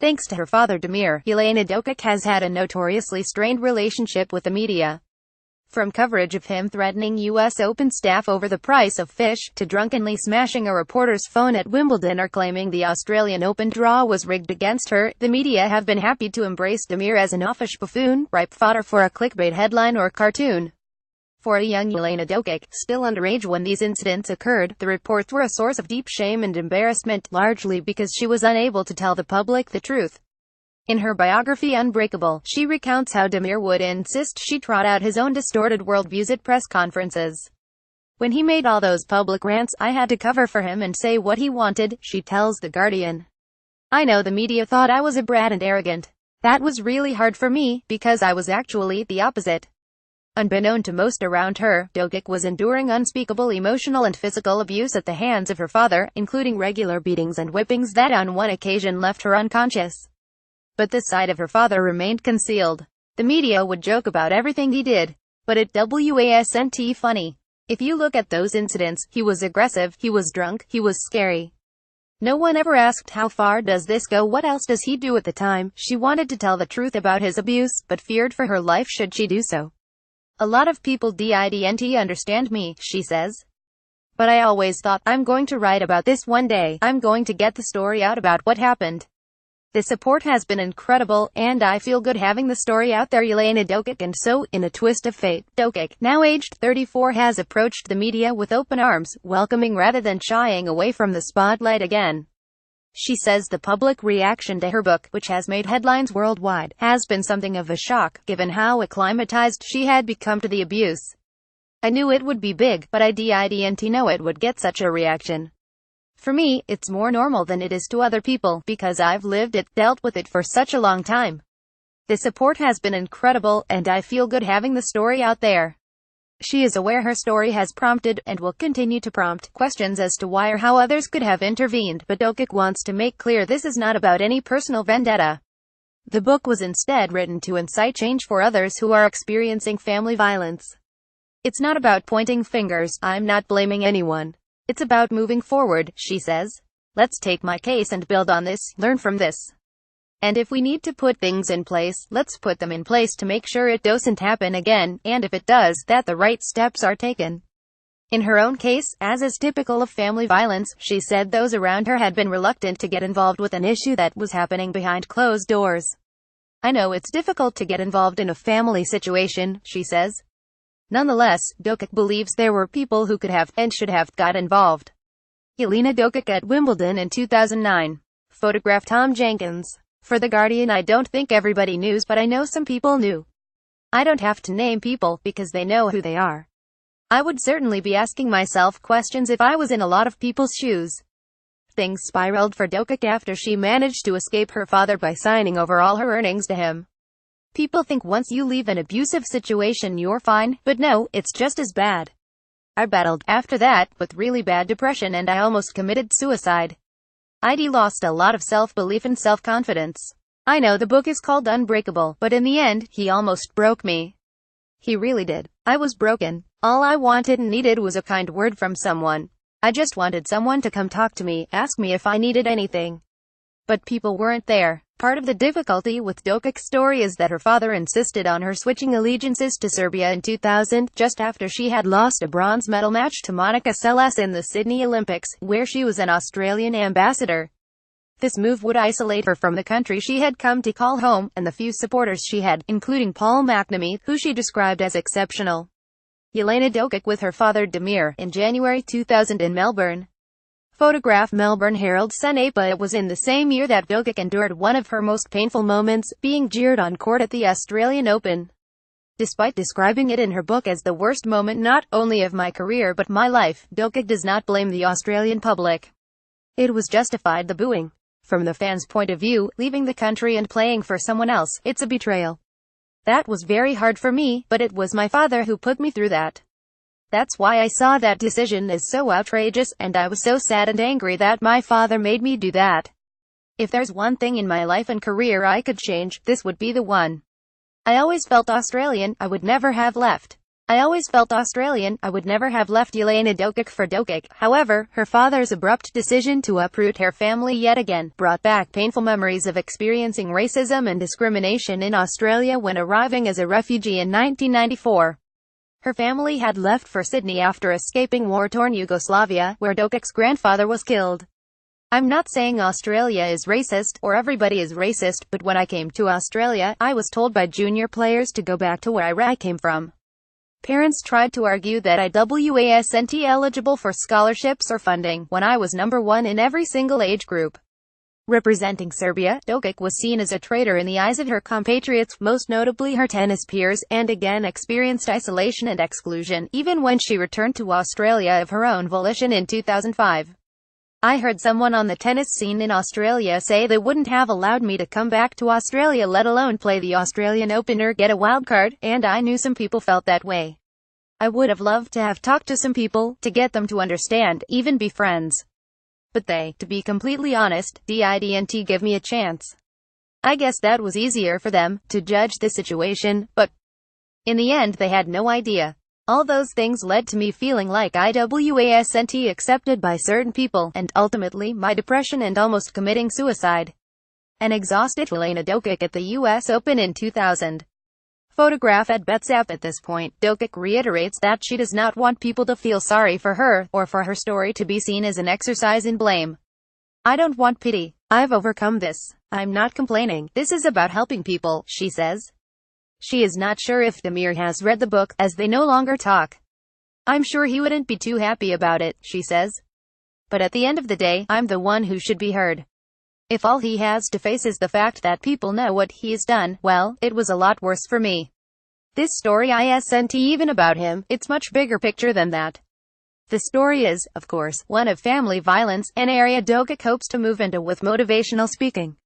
Thanks to her father Damir, Jelena Dokic has had a notoriously strained relationship with the media. From coverage of him threatening US Open staff over the price of fish, to drunkenly smashing a reporter's phone at Wimbledon or claiming the Australian Open draw was rigged against her, the media have been happy to embrace Damir as an offish buffoon, ripe fodder for a clickbait headline or cartoon. For a young Jelena Dokic, still underage when these incidents occurred, the reports were a source of deep shame and embarrassment, largely because she was unable to tell the public the truth. In her biography Unbreakable, she recounts how Damir would insist she trot out his own distorted worldviews at press conferences. When he made all those public rants, I had to cover for him and say what he wanted, she tells The Guardian. I know the media thought I was a brat and arrogant. That was really hard for me, because I was actually the opposite. Unbeknown to most around her, Dokic was enduring unspeakable emotional and physical abuse at the hands of her father, including regular beatings and whippings that on one occasion left her unconscious. But this side of her father remained concealed. The media would joke about everything he did, but it wasn't funny. If you look at those incidents, he was aggressive, he was drunk, he was scary. No one ever asked how far does this go, what else does he do at the time. She wanted to tell the truth about his abuse, but feared for her life should she do so. A lot of people didn't understand me, she says. But I always thought, I'm going to write about this one day, I'm going to get the story out about what happened. The support has been incredible, and I feel good having the story out there. Jelena Dokic. And so, in a twist of fate, Dokic, now aged 34, has approached the media with open arms, welcoming rather than shying away from the spotlight again. She says the public reaction to her book, which has made headlines worldwide, has been something of a shock, given how acclimatized she had become to the abuse. I knew it would be big, but I didn't know it would get such a reaction. For me, it's more normal than it is to other people, because I've lived it, dealt with it for such a long time. The support has been incredible, and I feel good having the story out there. She is aware her story has prompted, and will continue to prompt, questions as to why or how others could have intervened, but Dokic wants to make clear this is not about any personal vendetta. The book was instead written to incite change for others who are experiencing family violence. It's not about pointing fingers, I'm not blaming anyone. It's about moving forward, she says. Let's take my case and build on this, learn from this. And if we need to put things in place, let's put them in place to make sure it doesn't happen again, and if it does, that the right steps are taken. In her own case, as is typical of family violence, she said those around her had been reluctant to get involved with an issue that was happening behind closed doors. I know it's difficult to get involved in a family situation, she says. Nonetheless, Dokic believes there were people who could have, and should have, got involved. Jelena Dokic at Wimbledon in 2009. Photograph Tom Jenkins. For The Guardian. I don't think everybody knew, but I know some people knew. I don't have to name people, because they know who they are. I would certainly be asking myself questions if I was in a lot of people's shoes. Things spiraled for Dokic after she managed to escape her father by signing over all her earnings to him. People think once you leave an abusive situation you're fine, but no, it's just as bad. I battled, after that, with really bad depression and I almost committed suicide. I'd lost a lot of self-belief and self-confidence. I know the book is called Unbreakable, but in the end, he almost broke me. He really did. I was broken. All I wanted and needed was a kind word from someone. I just wanted someone to come talk to me, ask me if I needed anything. But people weren't there. Part of the difficulty with Dokic's story is that her father insisted on her switching allegiances to Serbia in 2000, just after she had lost a bronze medal match to Monica Seles in the Sydney Olympics, where she was an Australian ambassador. This move would isolate her from the country she had come to call home, and the few supporters she had, including Paul McNamee, who she described as exceptional. Jelena Dokic with her father Damir, in January 2000 in Melbourne. Photograph Melbourne Herald-Sun. It was in the same year that Dokic endured one of her most painful moments, being jeered on court at the Australian Open. Despite describing it in her book as the worst moment not only of my career but my life, Dokic does not blame the Australian public. It was justified, the booing. From the fans' point of view, leaving the country and playing for someone else, it's a betrayal. That was very hard for me, but it was my father who put me through that. That's why I saw that decision as so outrageous, and I was so sad and angry that my father made me do that. If there's one thing in my life and career I could change, this would be the one. I always felt Australian, I would never have left. I always felt Australian. I would never have left Jelena Dokic for dokic. However, her father's abrupt decision to uproot her family yet again brought back painful memories of experiencing racism and discrimination in Australia when arriving as a refugee in 1994. Her family had left for Sydney after escaping war-torn Yugoslavia, where Dokic's grandfather was killed. I'm not saying Australia is racist, or everybody is racist, but when I came to Australia, I was told by junior players to go back to where I came from. Parents tried to argue that I wasn't eligible for scholarships or funding, when I was number one in every single age group. Representing Serbia, Dokic was seen as a traitor in the eyes of her compatriots, most notably her tennis peers, and again experienced isolation and exclusion, even when she returned to Australia of her own volition in 2005. I heard someone on the tennis scene in Australia say they wouldn't have allowed me to come back to Australia, let alone play the Australian Open or get a wildcard, and I knew some people felt that way. I would have loved to have talked to some people, to get them to understand, even be friends. But they, to be completely honest, didn't give me a chance. I guess that was easier for them, to judge the situation, but in the end they had no idea. All those things led to me feeling like I wasn't accepted by certain people, and ultimately my depression and almost committing suicide. An exhausted Jelena Dokic at the US Open in 2000. Photograph at Betsap. At this point, Dokic reiterates that she does not want people to feel sorry for her, or for her story to be seen as an exercise in blame. I don't want pity. I've overcome this. I'm not complaining. This is about helping people, she says. She is not sure if Damir has read the book, as they no longer talk. I'm sure he wouldn't be too happy about it, she says. But at the end of the day, I'm the one who should be heard. If all he has to face is the fact that people know what he's done, well, it was a lot worse for me. This story isn't even about him, it's much bigger picture than that. The story is, of course, one of family violence, an area Dokic hopes to move into with motivational speaking.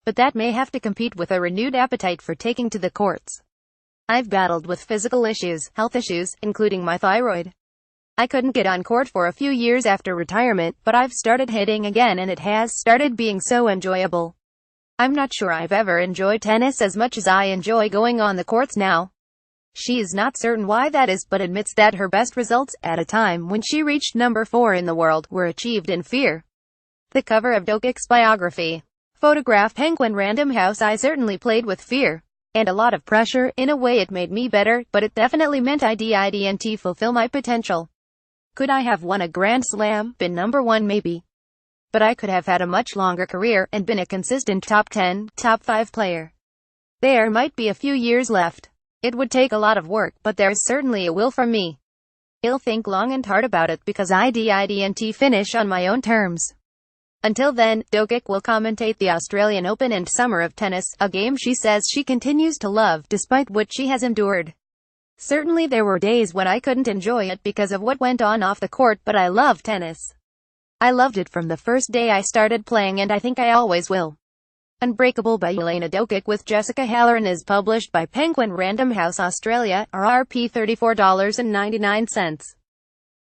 But that may have to compete with a renewed appetite for taking to the courts. I've battled with physical issues, health issues, including my thyroid. I couldn't get on court for a few years after retirement, but I've started hitting again and it has started being so enjoyable. I'm not sure I've ever enjoyed tennis as much as I enjoy going on the courts now. She is not certain why that is, but admits that her best results, at a time when she reached number 4 in the world, were achieved in fear. The cover of Dokic's biography. Photograph. Penguin Random House. I certainly played with fear. And a lot of pressure. In a way it made me better, but it definitely meant I didn't fulfill my potential. Could I have won a Grand Slam, been number 1 maybe? But I could have had a much longer career, and been a consistent top 10, top 5 player. There might be a few years left. It would take a lot of work, but there's certainly a will from me. I'll think long and hard about it, because I didn't finish on my own terms. Until then, Dokic will commentate the Australian Open and Summer of Tennis, a game she says she continues to love, despite what she has endured. Certainly there were days when I couldn't enjoy it because of what went on off the court, but I love tennis. I loved it from the first day I started playing, and I think I always will. Unbreakable by Jelena Dokic with Jessica Halloran is published by Penguin Random House Australia, RRP $34.99.